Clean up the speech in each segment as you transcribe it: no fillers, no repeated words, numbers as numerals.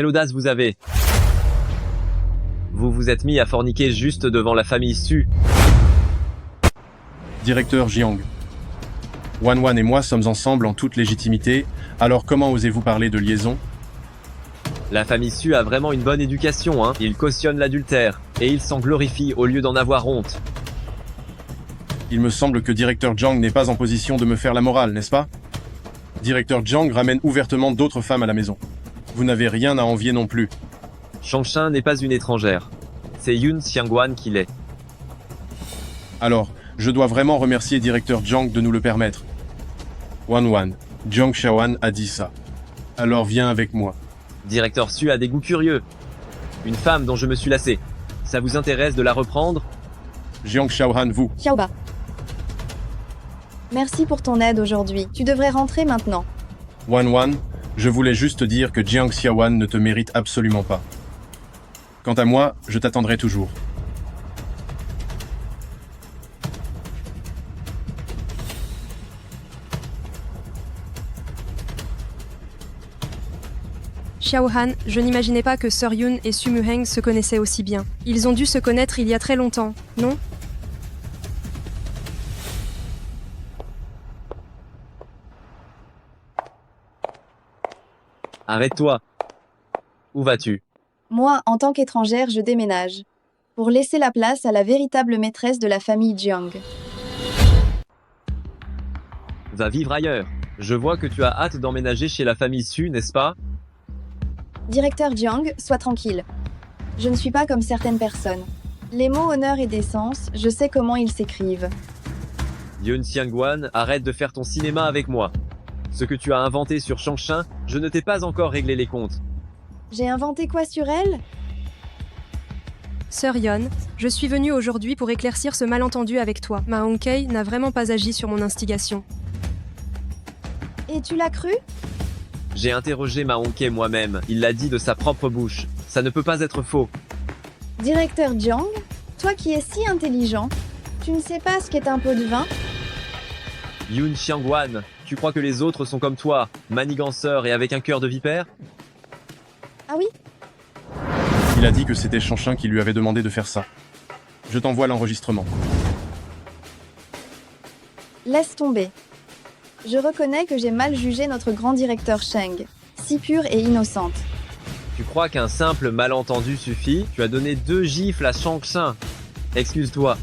Quelle audace vous avez! Vous vous êtes mis à forniquer juste devant la famille Su. Directeur Jiang. Wan et moi sommes ensemble en toute légitimité, alors comment osez-vous parler de liaison? La famille Su a vraiment une bonne éducation, hein. Ils cautionnent l'adultère, et ils s'en glorifient au lieu d'en avoir honte. Il me semble que Directeur Jiang n'est pas en position de me faire la morale, n'est-ce pas? Directeur Jiang ramène ouvertement d'autres femmes à la maison. Vous n'avez rien à envier non plus. Shangshan n'est pas une étrangère. C'est Yun Xiangwan qui l'est. Alors, je dois vraiment remercier Directeur Jiang de nous le permettre. Wan, Jiang Xiaoan a dit ça. Alors viens avec moi. Directeur Su a des goûts curieux. Une femme dont je me suis lassé. Ça vous intéresse de la reprendre? Jiang Xiaohan, vous. Xiaoba. Merci pour ton aide aujourd'hui. Tu devrais rentrer maintenant. Wan, je voulais juste dire que Jiang Xiaoan ne te mérite absolument pas. Quant à moi, je t'attendrai toujours. Xiaohan, je n'imaginais pas que Sir Yun et Su Muheng se connaissaient aussi bien. Ils ont dû se connaître il y a très longtemps, non? Arrête-toi. Où vas-tu? Moi, en tant qu'étrangère, je déménage. Pour laisser la place à la véritable maîtresse de la famille Jiang. Va vivre ailleurs. Je vois que tu as hâte d'emménager chez la famille Su, n'est-ce pas? Directeur Jiang, sois tranquille. Je ne suis pas comme certaines personnes. Les mots honneur et décence, je sais comment ils s'écrivent. Yun Xiangwan, arrête de faire ton cinéma avec moi. Ce que tu as inventé sur Shangshan, je ne t'ai pas encore réglé les comptes. J'ai inventé quoi sur elle? Sir Yun, je suis venu aujourd'hui pour éclaircir ce malentendu avec toi. Ma Hongkei n'a vraiment pas agi sur mon instigation. Et tu l'as cru? J'ai interrogé Ma Hongkei moi-même, il l'a dit de sa propre bouche. Ça ne peut pas être faux. Directeur Jiang, toi qui es si intelligent, tu ne sais pas ce qu'est un pot de vin? Yun Xiangwan, tu crois que les autres sont comme toi, maniganceurs et avec un cœur de vipère? Ah oui? Il a dit que c'était Shangshan qui lui avait demandé de faire ça. Je t'envoie l'enregistrement. Laisse tomber. Je reconnais que j'ai mal jugé notre grand directeur Sheng, si pure et innocente. Tu crois qu'un simple malentendu suffit? Tu as donné 2 gifles à Shangshan. Excuse-toi.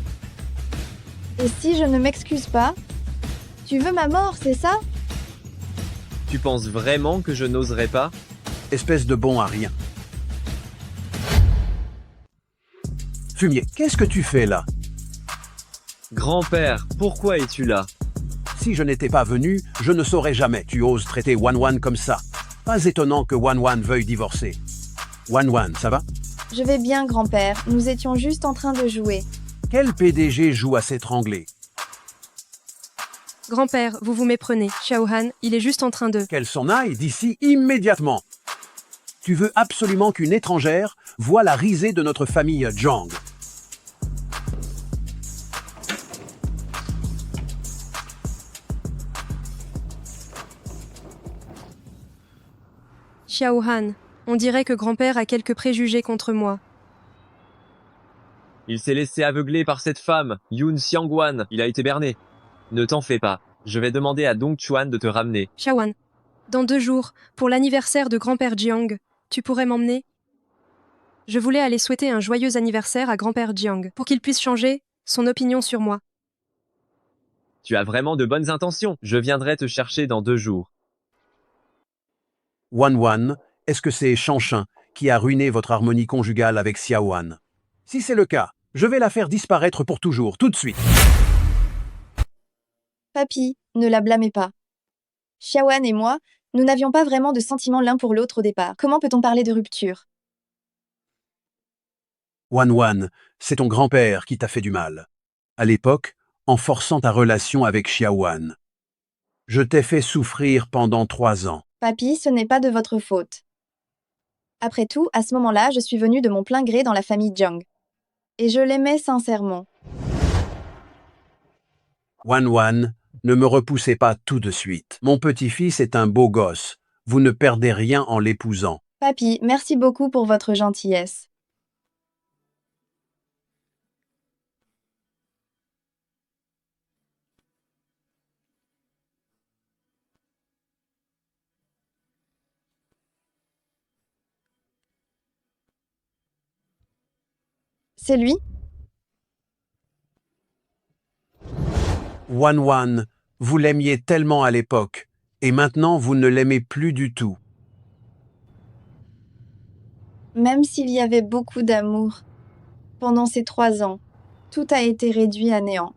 Et si je ne m'excuse pas? Tu veux ma mort, c'est ça? Tu penses vraiment que je n'oserais pas? Espèce de bon à rien. Fumier, qu'est-ce que tu fais là? Grand-père, pourquoi es-tu là? Si je n'étais pas venu, je ne saurais jamais. Tu oses traiter Wan comme ça. Pas étonnant que Wan veuille divorcer. Wan, ça va? Je vais bien, grand-père. Nous étions juste en train de jouer. Quel PDG joue à s'étrangler? Grand-père, vous vous méprenez. Xiaohan, il est juste en train de... Qu'elle s'en aille d'ici immédiatement. Tu veux absolument qu'une étrangère voie la risée de notre famille Jiang. Xiaohan, on dirait que grand-père a quelques préjugés contre moi. Il s'est laissé aveugler par cette femme, Yun Xiangwan. Il a été berné. Ne t'en fais pas. Je vais demander à Dong Chuan de te ramener. Xiaohan, dans 2 jours, pour l'anniversaire de grand-père Jiang, tu pourrais m'emmener? Je voulais aller souhaiter un joyeux anniversaire à grand-père Jiang, pour qu'il puisse changer son opinion sur moi. Tu as vraiment de bonnes intentions. Je viendrai te chercher dans 2 jours. Wan, est-ce que c'est Shangshan qui a ruiné votre harmonie conjugale avec Xiaohan? Si c'est le cas, je vais la faire disparaître pour toujours, tout de suite. Papy, ne la blâmez pas. Xiaoan et moi, nous n'avions pas vraiment de sentiments l'un pour l'autre au départ. Comment peut-on parler de rupture? Wan, c'est ton grand-père qui t'a fait du mal. À l'époque, en forçant ta relation avec Xiaohan. Je t'ai fait souffrir pendant 3 ans. Papy, ce n'est pas de votre faute. Après tout, à ce moment-là, je suis venue de mon plein gré dans la famille Jiang. Et je l'aimais sincèrement. Wan, ne me repoussez pas tout de suite. Mon petit-fils est un beau gosse. Vous ne perdez rien en l'épousant. Papy, merci beaucoup pour votre gentillesse. C'est lui? Wan Wan, vous l'aimiez tellement à l'époque, et maintenant vous ne l'aimez plus du tout. Même s'il y avait beaucoup d'amour, pendant ces 3 ans, tout a été réduit à néant.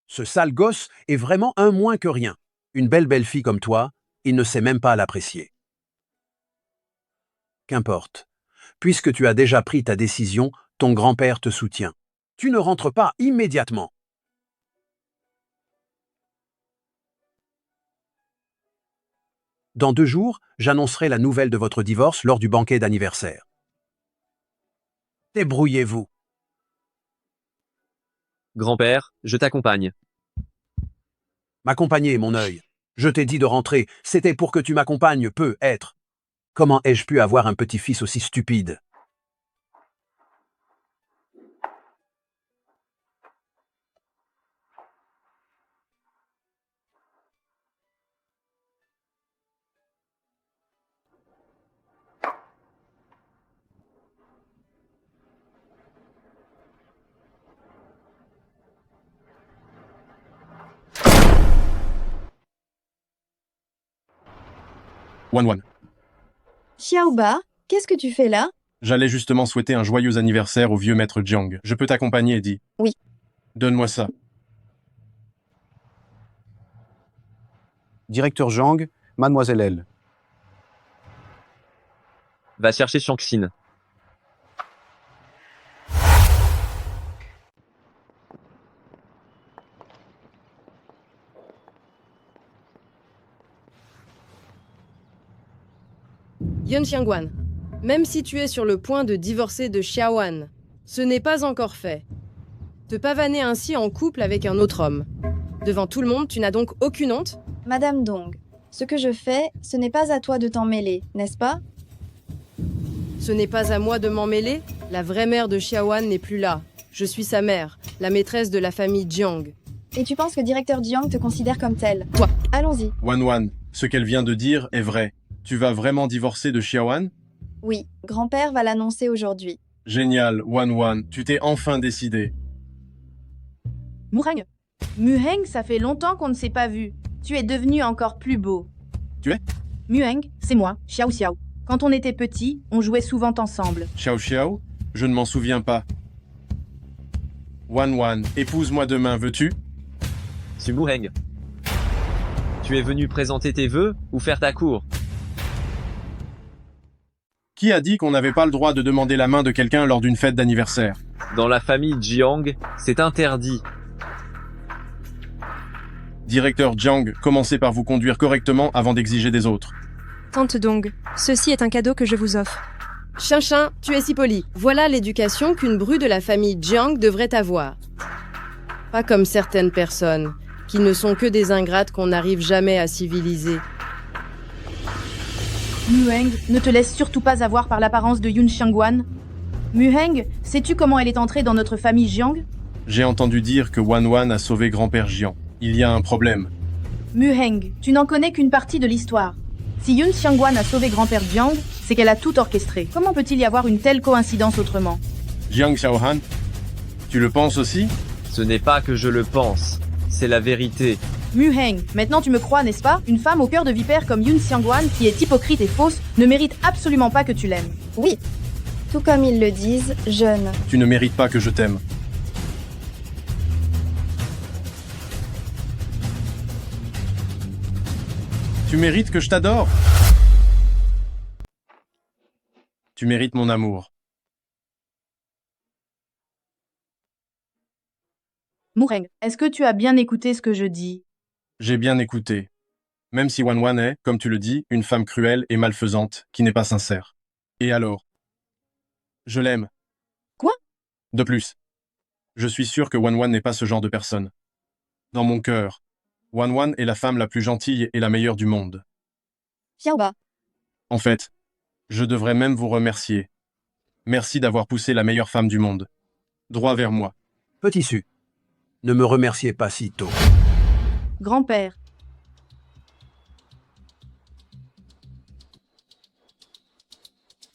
Ce sale gosse est vraiment un moins que rien. Une belle fille comme toi, il ne sait même pas l'apprécier. Qu'importe. Puisque tu as déjà pris ta décision, ton grand-père te soutient. Tu ne rentres pas immédiatement. Dans 2 jours, j'annoncerai la nouvelle de votre divorce lors du banquet d'anniversaire. Débrouillez-vous. Grand-père, je t'accompagne. M'accompagner, mon œil. Je t'ai dit de rentrer, c'était pour que tu m'accompagnes, peut-être. Comment ai-je pu avoir un petit-fils aussi stupide? Wan Wan. Xiaoba, qu'est-ce que tu fais là? J'allais justement souhaiter un joyeux anniversaire au vieux maître Jiang. Je peux t'accompagner, dit. Oui. Donne-moi ça. Directeur Zhang, Mademoiselle L. Va chercher Shang-Xin. Yun Xiangguan, même si tu es sur le point de divorcer de Xiaowan, ce n'est pas encore fait. Te pavaner ainsi en couple avec un autre homme. Devant tout le monde, tu n'as donc aucune honte? Madame Dong, ce que je fais, ce n'est pas à toi de t'en mêler, n'est-ce pas? Ce n'est pas à moi de m'en mêler. La vraie mère de Xiaowan n'est plus là. Je suis sa mère, la maîtresse de la famille Jiang. Et tu penses que directeur Jiang te considère comme tel? Toi. Allons-y. Wan Wan, ce qu'elle vient de dire est vrai. Tu vas vraiment divorcer de Xiaowan? Oui, grand-père va l'annoncer aujourd'hui. Génial, Wan Wan, tu t'es enfin décidé. Muheng. Muheng, ça fait longtemps qu'on ne s'est pas vu. Tu es devenu encore plus beau. Tu es? Muheng, c'est moi, Xiao Xiao. Quand on était petits, on jouait souvent ensemble. Xiao Xiao? Je ne m'en souviens pas. Wan Wan, épouse-moi demain, veux-tu? Sumuheng. Tu es venu présenter tes vœux ou faire ta cour? Qui a dit qu'on n'avait pas le droit de demander la main de quelqu'un lors d'une fête d'anniversaire? Dans la famille Jiang, c'est interdit. Directeur Jiang, commencez par vous conduire correctement avant d'exiger des autres. Tante Dong, ceci est un cadeau que je vous offre. Chinchin, tu es si poli. Voilà l'éducation qu'une bru de la famille Jiang devrait avoir. Pas comme certaines personnes, qui ne sont que des ingrates qu'on n'arrive jamais à civiliser. Muheng, ne te laisse surtout pas avoir par l'apparence de Yun Xiangguan. Muheng, sais-tu comment elle est entrée dans notre famille Jiang? J'ai entendu dire que Wan Wan a sauvé grand-père Jiang. Il y a un problème. Muheng, tu n'en connais qu'une partie de l'histoire. Si Yun Xiangguan a sauvé grand-père Jiang, c'est qu'elle a tout orchestré. Comment peut-il y avoir une telle coïncidence autrement? Jiang Xiaohan, tu le penses aussi? Ce n'est pas que je le pense, c'est la vérité. Muheng, maintenant tu me crois, n'est-ce pas? Une femme au cœur de vipère comme Yun Xiangguan, qui est hypocrite et fausse, ne mérite absolument pas que tu l'aimes. Oui. Tout comme ils le disent, jeune. Tu ne mérites pas que je t'aime. Tu mérites que je t'adore. Tu mérites mon amour. Muheng, est-ce que tu as bien écouté ce que je dis? J'ai bien écouté. Même si Wan Wan est, comme tu le dis, une femme cruelle et malfaisante, qui n'est pas sincère. Et alors? Je l'aime. Quoi? De plus. Je suis sûr que Wan Wan n'est pas ce genre de personne. Dans mon cœur, Wan Wan est la femme la plus gentille et la meilleure du monde. Xiaoba. En fait, je devrais même vous remercier. Merci d'avoir poussé la meilleure femme du monde. Droit vers moi. Petit Su, ne me remerciez pas si tôt. Grand-père,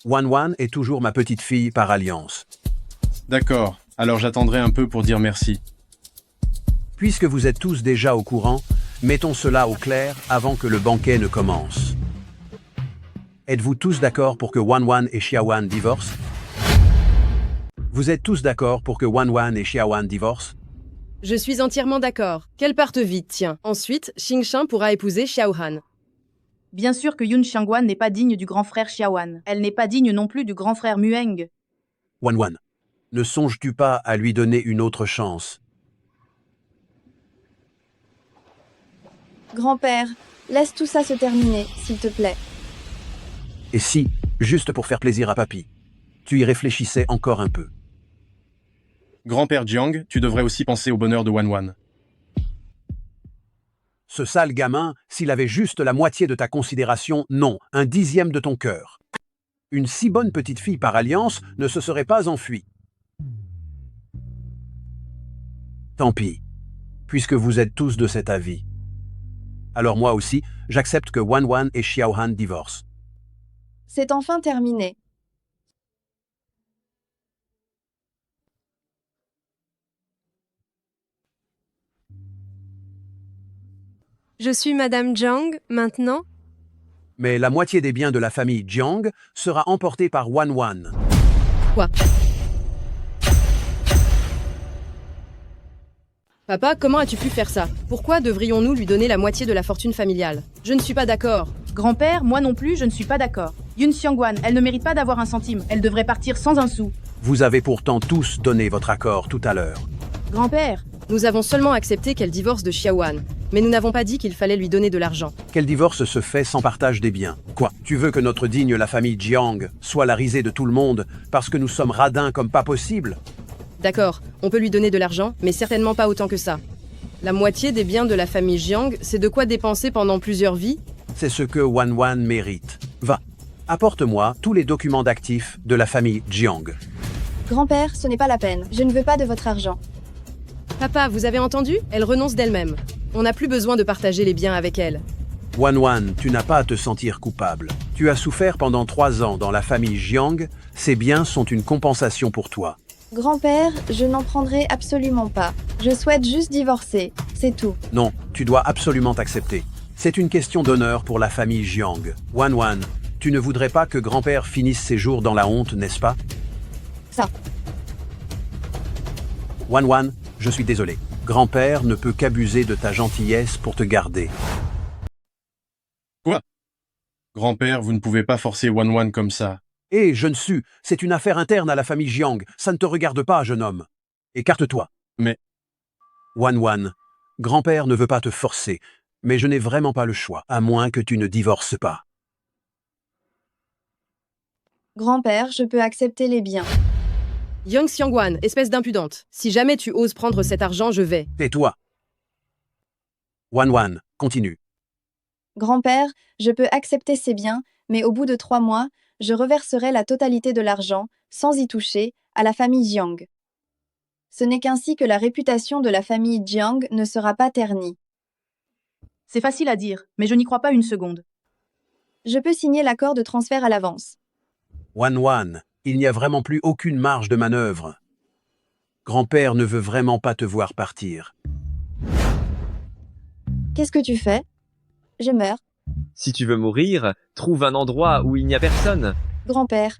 Wan Wan est toujours ma petite fille par alliance. D'accord, alors j'attendrai un peu pour dire merci. Puisque vous êtes tous déjà au courant, mettons cela au clair avant que le banquet ne commence. Êtes-vous tous d'accord pour que Wan Wan et Xiaowan divorcent? Vous êtes tous d'accord pour que Wan Wan et Xiaowan divorcent? Je suis entièrement d'accord. Qu'elle parte vite, tiens. Ensuite, Xingqiang pourra épouser Xiaohan. bien sûr que Yun Xiangguan n'est pas digne du grand frère Xiaowan. Elle n'est pas digne non plus du grand frère Mueng. Wan Wan, ne songes-tu pas à lui donner une autre chance? Grand-père, laisse tout ça se terminer, s'il te plaît. Et si, juste pour faire plaisir à papy, tu y réfléchissais encore un peu? Grand-père Jiang, tu devrais aussi penser au bonheur de Wan Wan. Ce sale gamin, s'il avait juste la moitié de ta considération, non, un dixième de ton cœur. Une si bonne petite fille par alliance ne se serait pas enfuie. Tant pis, puisque vous êtes tous de cet avis. Alors moi aussi, j'accepte que Wan Wan et Xiaohan divorcent. C'est enfin terminé. Je suis Madame Jiang, maintenant. Mais la moitié des biens de la famille Jiang sera emportée par Wan Wan. Quoi? Papa, comment as-tu pu faire ça? Pourquoi devrions-nous lui donner la moitié de la fortune familiale? Je ne suis pas d'accord. Grand-père, moi non plus, je ne suis pas d'accord. Yun Xiangguan, elle ne mérite pas d'avoir un centime. Elle devrait partir sans un sou. Vous avez pourtant tous donné votre accord tout à l'heure. Grand-père, Nous avons seulement accepté qu'elle divorce de Xiaowan, mais nous n'avons pas dit qu'il fallait lui donner de l'argent. Quel divorce se fait sans partage des biens? Quoi? Tu veux que notre digne la famille Jiang soit la risée de tout le monde parce que nous sommes radins comme pas possible? D'accord, on peut lui donner de l'argent, mais certainement pas autant que ça. La moitié des biens de la famille Jiang, c'est de quoi dépenser pendant plusieurs vies? C'est ce que Wan Wan mérite. Va, apporte-moi tous les documents d'actifs de la famille Jiang. Grand-père, ce n'est pas la peine. Je ne veux pas de votre argent. Papa, vous avez entendu? Elle renonce d'elle-même. On n'a plus besoin de partager les biens avec elle. Wan Wan, tu n'as pas à te sentir coupable. Tu as souffert pendant 3 ans dans la famille Jiang. Ces biens sont une compensation pour toi. Grand-père, je n'en prendrai absolument pas. Je souhaite juste divorcer. C'est tout. Non, tu dois absolument t'accepter. C'est une question d'honneur pour la famille Jiang. Wan Wan, tu ne voudrais pas que grand-père finisse ses jours dans la honte, n'est-ce pas? Ça. Wan Wan, je suis désolé. Grand-père ne peut qu'abuser de ta gentillesse pour te garder. Grand-père, vous ne pouvez pas forcer Wan Wan comme ça. Hé, jeune Su, c'est une affaire interne à la famille Jiang. Ça ne te regarde pas, jeune homme. Écarte-toi. Mais- Wan Wan, grand-père ne veut pas te forcer, mais je n'ai vraiment pas le choix, à moins que tu ne divorces pas. Grand-père, je peux accepter les biens. Yang Xiangguan, espèce d'impudente. Si jamais tu oses prendre cet argent, je vais. Tais-toi. Wan Wan, continue. Grand-père, je peux accepter ces biens, mais au bout de 3 mois, je reverserai la totalité de l'argent, sans y toucher, à la famille Jiang. Ce n'est qu'ainsi que la réputation de la famille Jiang ne sera pas ternie. c'est facile à dire, mais je n'y crois pas une seconde. Je peux signer l'accord de transfert à l'avance. Wan Wan, il n'y a vraiment plus aucune marge de manœuvre. Grand-père ne veut vraiment pas te voir partir. Qu'est-ce que tu fais? Je meurs. Si tu veux mourir, trouve un endroit où il n'y a personne. Grand-père.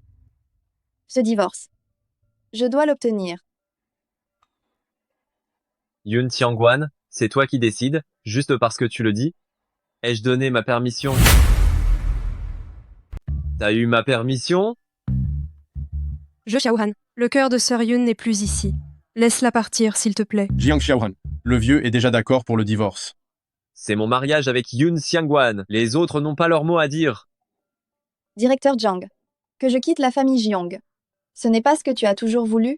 Ce divorce. Je dois l'obtenir. Yun Xiangguan, c'est toi qui décides, juste parce que tu le dis. Ai-je donné ma permission? T'as eu ma permission? Je Xiaohan. Le cœur de Sœur Yun n'est plus ici. Laisse-la partir, s'il te plaît. Jiang Xiaohan, le vieux est déjà d'accord pour le divorce. C'est mon mariage avec Yun Xiangguan. Les autres n'ont pas leur mot à dire. Directeur Jiang. Que je quitte la famille Jiang. Ce n'est pas ce que tu as toujours voulu?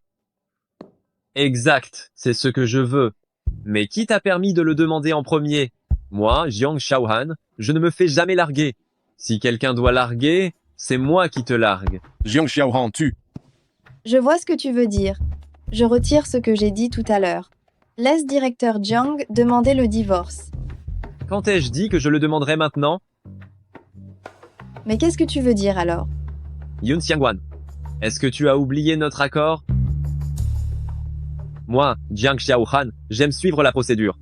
Exact, c'est ce que je veux. Mais qui t'a permis de le demander en premier? Moi, Jiang Xiaohan, je ne me fais jamais larguer. Si quelqu'un doit larguer, c'est moi qui te largue. Jiang Xiaohan, tu. Je vois ce que tu veux dire. Je retire ce que j'ai dit tout à l'heure. Laisse directeur Jiang demander le divorce. Quand ai-je dit que je le demanderais maintenant? Mais qu'est-ce que tu veux dire alors? Yun Xiangwan, est-ce que tu as oublié notre accord? Moi, Jiang Xiaohan, j'aime suivre la procédure.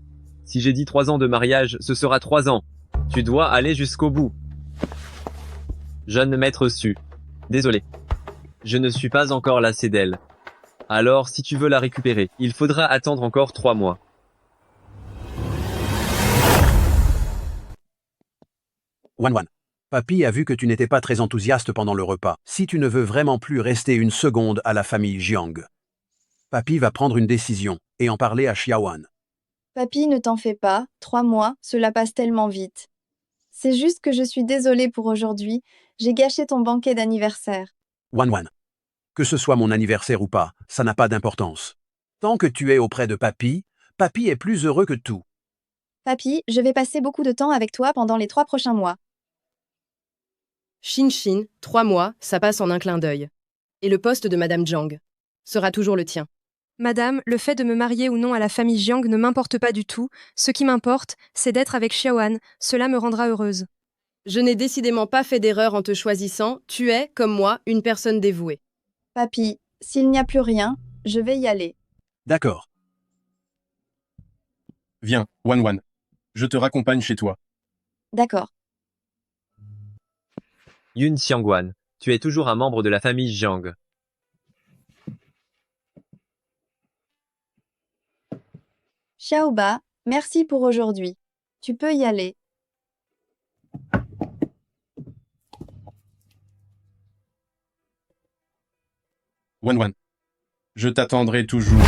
Si j'ai dit 3 ans de mariage, ce sera 3 ans. Tu dois aller jusqu'au bout. Jeune maître Su. Désolé. Je ne suis pas encore lassé d'elle. Alors, si tu veux la récupérer, il faudra attendre encore 3 mois. Wan. Papy a vu que tu n'étais pas très enthousiaste pendant le repas. Si tu ne veux vraiment plus rester une seconde à la famille Jiang, Papy va prendre une décision et en parler à Xiaowan. Papy, ne t'en fais pas. 3 mois, cela passe tellement vite. C'est juste que je suis désolée pour aujourd'hui. J'ai gâché ton banquet d'anniversaire. Wan. Que ce soit mon anniversaire ou pas, ça n'a pas d'importance. Tant que tu es auprès de Papy, Papy est plus heureux que tout. Papy, je vais passer beaucoup de temps avec toi pendant les 3 prochains mois. Shin, 3 mois, ça passe en un clin d'œil. Et le poste de Madame Jiang sera toujours le tien. Madame, le fait de me marier ou non à la famille Jiang ne m'importe pas du tout. Ce qui m'importe, c'est d'être avec Xiaowan. Cela me rendra heureuse. Je n'ai décidément pas fait d'erreur en te choisissant. Tu es, comme moi, une personne dévouée. Papy, s'il n'y a plus rien, je vais y aller. D'accord. Viens, Wan. Je te raccompagne chez toi. D'accord. Yun Xiangwan, tu es toujours un membre de la famille Jiang. Xiaoba, merci pour aujourd'hui. Tu peux y aller. Wan. Je t'attendrai toujours.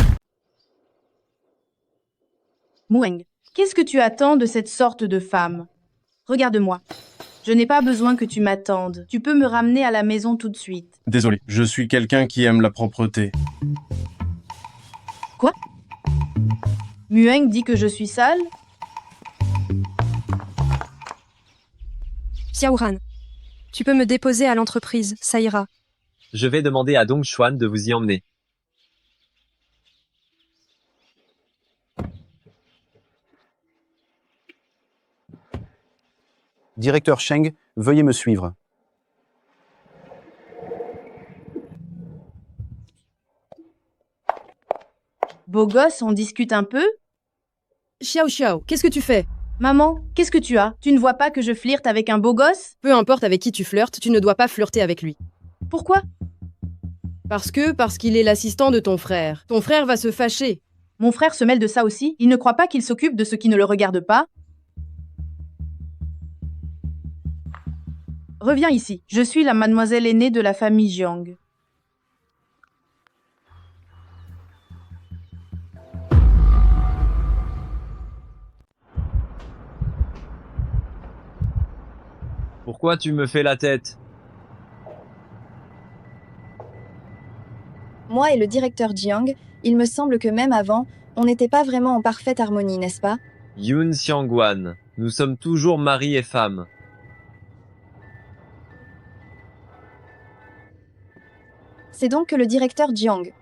Mueng, qu'est-ce que tu attends de cette sorte de femme? Regarde-moi. Je n'ai pas besoin que tu m'attendes. Tu peux me ramener à la maison tout de suite. Désolé, je suis quelqu'un qui aime la propreté. Mueng dit que je suis sale? Xiaohan, tu peux me déposer à l'entreprise, ça ira. Je vais demander à Dong Xuan de vous y emmener. Directeur Sheng, veuillez me suivre. Beau gosse, on discute un peu? Xiao, qu'est-ce que tu fais? Maman, qu'est-ce que tu as? Tu ne vois pas que je flirte avec un beau gosse? Peu importe avec qui tu flirtes, tu ne dois pas flirter avec lui. Pourquoi? Parce qu'il est l'assistant de ton frère. Ton frère va se fâcher. Mon frère se mêle de ça aussi. Il ne croit pas qu'il s'occupe de ce qui ne le regarde pas? Reviens ici. Je suis la mademoiselle aînée de la famille Jiang. Pourquoi tu me fais la tête? Moi et le directeur Jiang, il me semble que même avant, on n'était pas vraiment en parfaite harmonie, n'est-ce pas? Yun Xiangwan, nous sommes toujours mari et femme. C'est donc que le directeur Jiang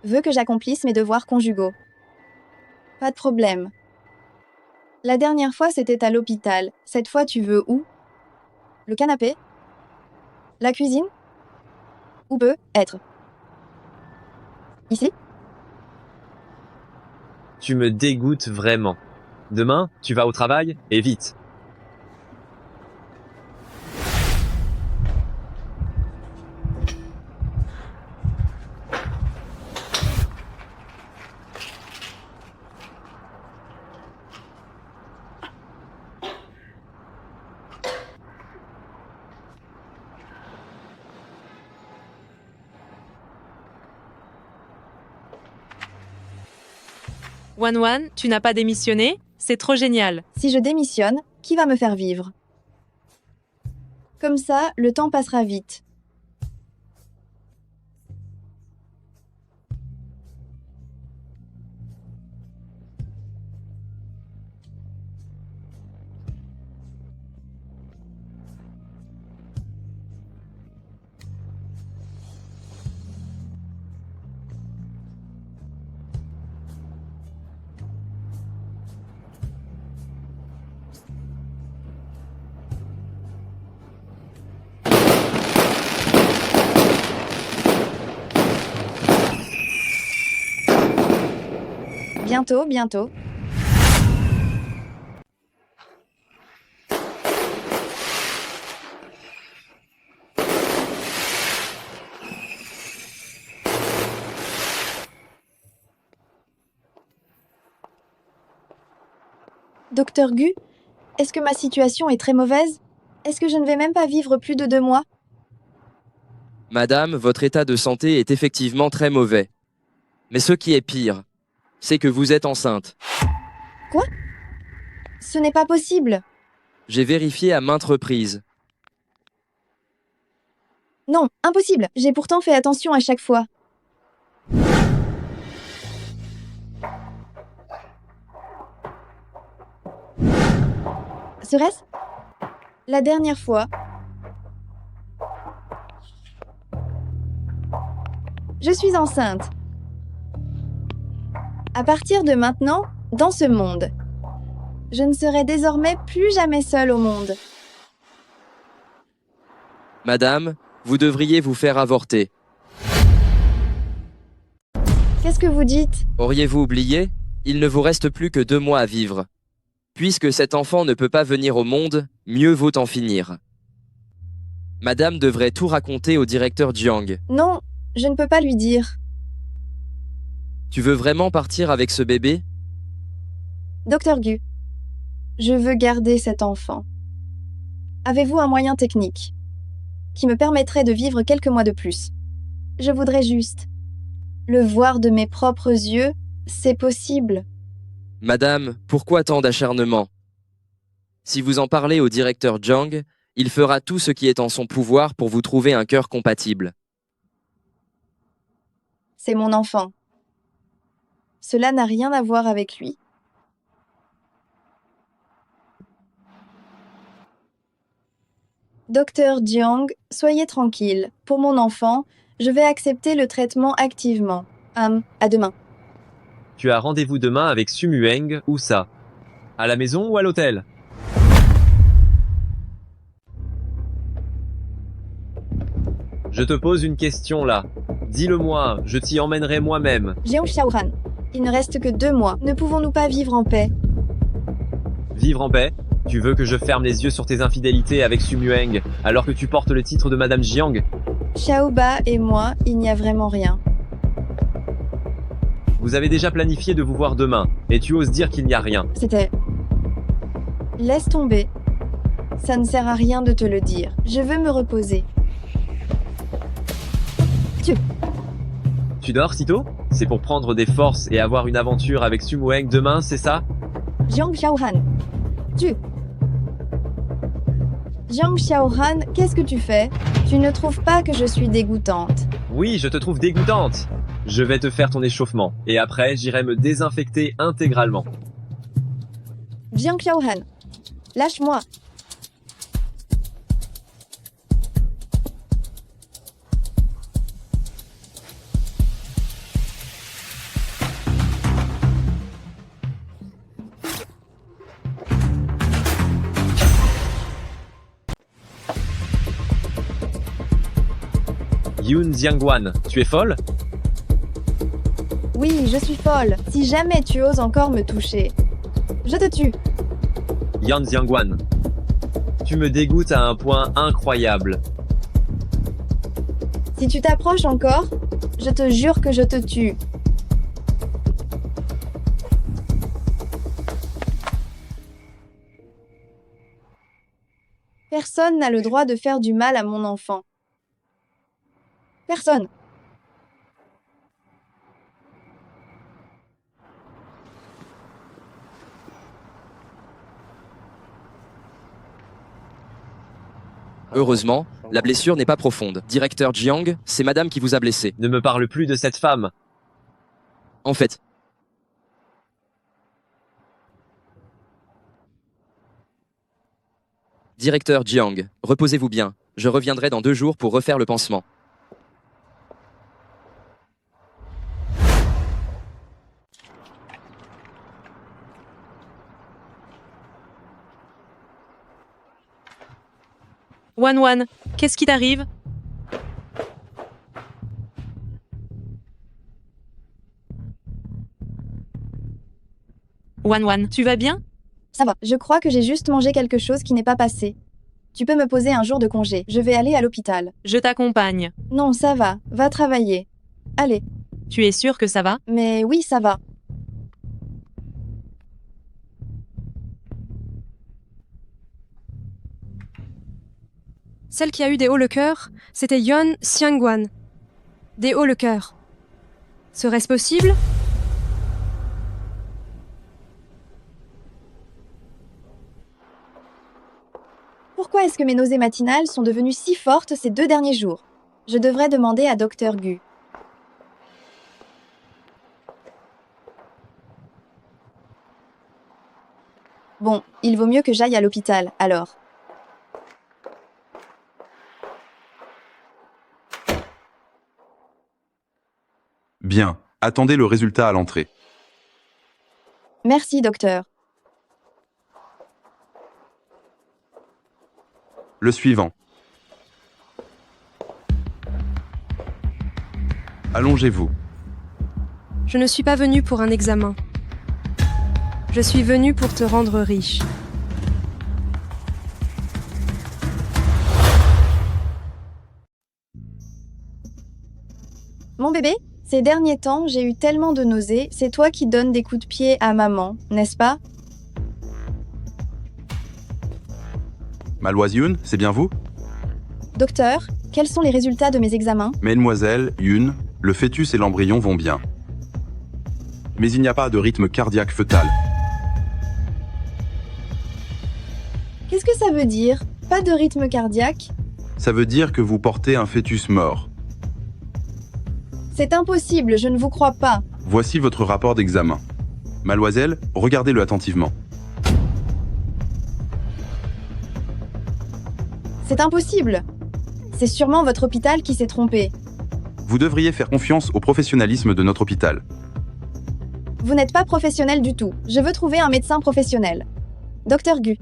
veut que j'accomplisse mes devoirs conjugaux. Pas de problème. La dernière fois, c'était à l'hôpital. Cette fois, tu veux où? Le canapé? La cuisine? Où peut être? Ici? Tu me dégoûtes vraiment. Demain, tu vas au travail, et vite. Wan, tu n'as pas démissionné? C'est trop génial. Si je démissionne, qui va me faire vivre? Comme ça, le temps passera vite. Bientôt, bientôt. Docteur Gu, est-ce que ma situation est très mauvaise? Est-ce que je ne vais même pas vivre plus de 2 mois? Madame, votre état de santé est effectivement très mauvais. Mais ce qui est pire, c'est que vous êtes enceinte. Quoi? Ce n'est pas possible. J'ai vérifié à maintes reprises. Non, impossible. J'ai pourtant fait attention à chaque fois. Serait-ce la dernière fois? Je suis enceinte. À partir de maintenant, dans ce monde, je ne serai désormais plus jamais seule au monde. Madame, vous devriez vous faire avorter. Qu'est-ce que vous dites? Auriez-vous oublié? Il ne vous reste plus que 2 mois à vivre. Puisque cet enfant ne peut pas venir au monde, mieux vaut en finir. Madame devrait tout raconter au directeur Jiang. Non, je ne peux pas lui dire. Tu veux vraiment partir avec ce bébé? Docteur Gu, je veux garder cet enfant. Avez-vous un moyen technique qui me permettrait de vivre quelques mois de plus? Je voudrais juste le voir de mes propres yeux, c'est possible. Madame, pourquoi tant d'acharnement? Si vous en parlez au directeur Jiang, il fera tout ce qui est en son pouvoir pour vous trouver un cœur compatible. C'est mon enfant. Cela n'a rien à voir avec lui. Docteur Jiang, soyez tranquille. Pour mon enfant, je vais accepter le traitement activement. À demain. Tu as rendez-vous demain avec Sumueng, où ça? À la maison ou à l'hôtel? Je te pose une question là. Dis-le-moi, je t'y emmènerai moi-même. Jiang Xiaoran, il ne reste que 2 mois. Ne pouvons-nous pas vivre en paix? Vivre en paix? Tu veux que je ferme les yeux sur tes infidélités avec Sumueng, alors que tu portes le titre de Madame Jiang? Xiaoba et moi, il n'y a vraiment rien. Vous avez déjà planifié de vous voir demain, et tu oses dire qu'il n'y a rien. C'était... Laisse tomber. Ça ne sert à rien de te le dire. Je veux me reposer. Tu dors sitôt? C'est pour prendre des forces et avoir une aventure avec Sumueng demain, c'est ça? Jiang Xiaoran. Jiang Xiaoran, qu'est-ce que tu fais? Tu ne trouves pas que je suis dégoûtante? Oui, je te trouve dégoûtante. Je vais te faire ton échauffement, et après, j'irai me désinfecter intégralement. Jiang Xiaoran, lâche-moi. Yun Jiangwan, tu es folle? Oui, je suis folle. Si jamais tu oses encore me toucher, je te tue. Yan Jiangwan, tu me dégoûtes à un point incroyable. Si tu t'approches encore, je te jure que je te tue. Personne n'a le droit de faire du mal à mon enfant. Personne. Heureusement, la blessure n'est pas profonde. Directeur Jiang, c'est madame qui vous a blessé. Ne me parle plus de cette femme. En fait, Directeur Jiang, reposez-vous bien. Je reviendrai dans 2 jours pour refaire le pansement. Wan, qu'est-ce qui t'arrive? Wan, tu vas bien? Ça va, je crois que j'ai juste mangé quelque chose qui n'est pas passé. Tu peux me poser un jour de congé, je vais aller à l'hôpital. Je t'accompagne. Non, ça va travailler. Allez, Tu es sûr que ça va? mais oui, ça va. Celle qui a eu des hauts le cœur, c'était Yeon Xiangwan. Des hauts le cœur. Serait-ce possible? Pourquoi est-ce que mes nausées matinales sont devenues si fortes ces 2 derniers jours? Je devrais demander à Dr Gu. Bon, il vaut mieux que j'aille à l'hôpital, alors. Bien, attendez le résultat à l'entrée. Merci, docteur. Le suivant. Allongez-vous. Je ne suis pas venue pour un examen. Je suis venue pour te rendre riche. Mon bébé, ces derniers temps, j'ai eu tellement de nausées, c'est toi qui donnes des coups de pied à maman, n'est-ce pas? Mademoiselle Yoon, c'est bien vous? Docteur, quels sont les résultats de mes examens? Mademoiselle Yoon, le fœtus et l'embryon vont bien. Mais il n'y a pas de rythme cardiaque fœtal. Qu'est-ce que ça veut dire? Pas de rythme cardiaque? Ça veut dire que vous portez un fœtus mort. C'est impossible, je ne vous crois pas. Voici votre rapport d'examen. Mademoiselle, regardez-le attentivement. C'est impossible. C'est sûrement votre hôpital qui s'est trompé. Vous devriez faire confiance au professionnalisme de notre hôpital. Vous n'êtes pas professionnel du tout. Je veux trouver un médecin professionnel. Docteur Gu.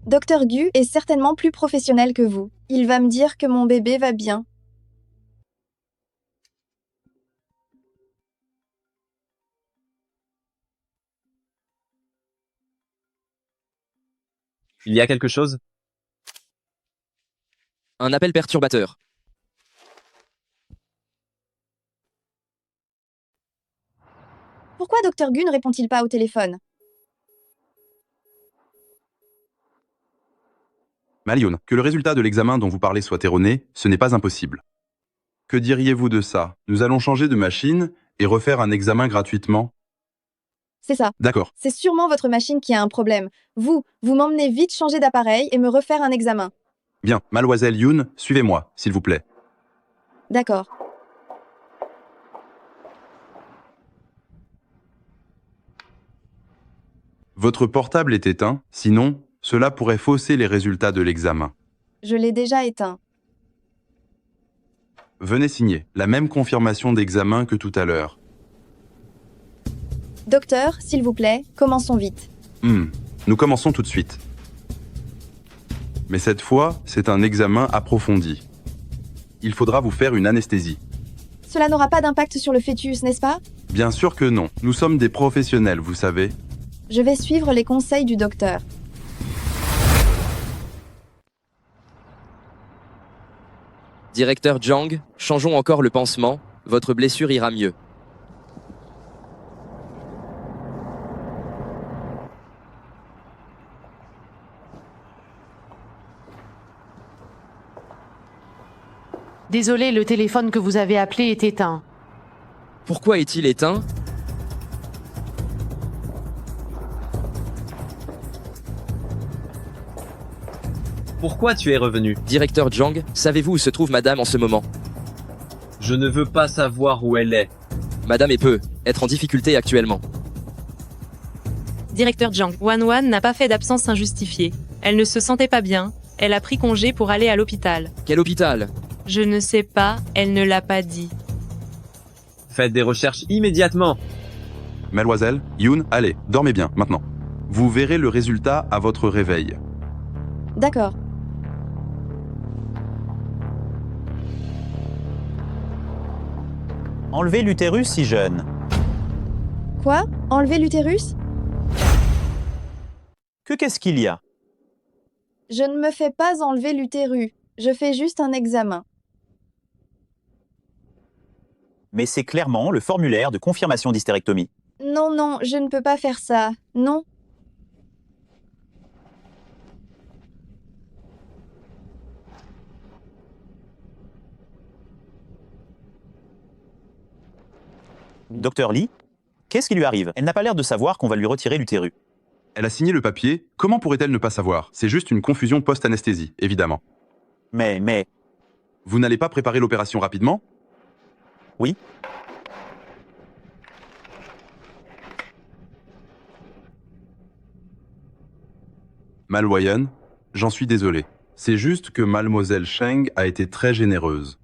Docteur Gu est certainement plus professionnel que vous. Il va me dire que mon bébé va bien. Il y a quelque chose? Un appel perturbateur. Pourquoi Docteur Gu ne répond-il pas au téléphone? Malyoun, que le résultat de l'examen dont vous parlez soit erroné, ce n'est pas impossible. Que diriez-vous de ça? Nous allons changer de machine et refaire un examen gratuitement. C'est ça. D'accord. C'est sûrement votre machine qui a un problème. Vous m'emmenez vite changer d'appareil et me refaire un examen. Bien, Mademoiselle Yoon, suivez-moi, s'il vous plaît. D'accord. Votre portable est éteint, sinon, cela pourrait fausser les résultats de l'examen. Je l'ai déjà éteint. Venez signer la même confirmation d'examen que tout à l'heure. Docteur, s'il vous plaît, commençons vite. Nous commençons tout de suite. Mais cette fois, c'est un examen approfondi. Il faudra vous faire une anesthésie. Cela n'aura pas d'impact sur le fœtus, n'est-ce pas? Bien sûr que non. Nous sommes des professionnels, vous savez. Je vais suivre les conseils du docteur. Directeur Jang, changeons encore le pansement, votre blessure ira mieux. Désolé, le téléphone que vous avez appelé est éteint. Pourquoi est-il éteint? Pourquoi tu es revenu? Directeur Jang, savez-vous où se trouve madame en ce moment? Je ne veux pas savoir où elle est. Madame peut être en difficulté actuellement. Directeur Jang, Wan n'a pas fait d'absence injustifiée. Elle ne se sentait pas bien. Elle a pris congé pour aller à l'hôpital. Quel hôpital? Je ne sais pas, elle ne l'a pas dit. Faites des recherches immédiatement. Mademoiselle Yoon, allez, dormez bien, maintenant. Vous verrez le résultat à votre réveil. D'accord. Enlevez l'utérus si jeune. Quoi? Enlever l'utérus? qu'est-ce qu'il y a? Je ne me fais pas enlever l'utérus. Je fais juste un examen. Mais c'est clairement le formulaire de confirmation d'hystérectomie. Non, non, je ne peux pas faire ça. Non. Docteur Lee, qu'est-ce qui lui arrive? Elle n'a pas l'air de savoir qu'on va lui retirer l'utérus. Elle a signé le papier, comment pourrait-elle ne pas savoir? C'est juste une confusion post-anesthésie, évidemment. Mais... Vous n'allez pas préparer l'opération rapidement? Oui. Malwayan, j'en suis désolé. C'est juste que Mademoiselle Cheng a été très généreuse.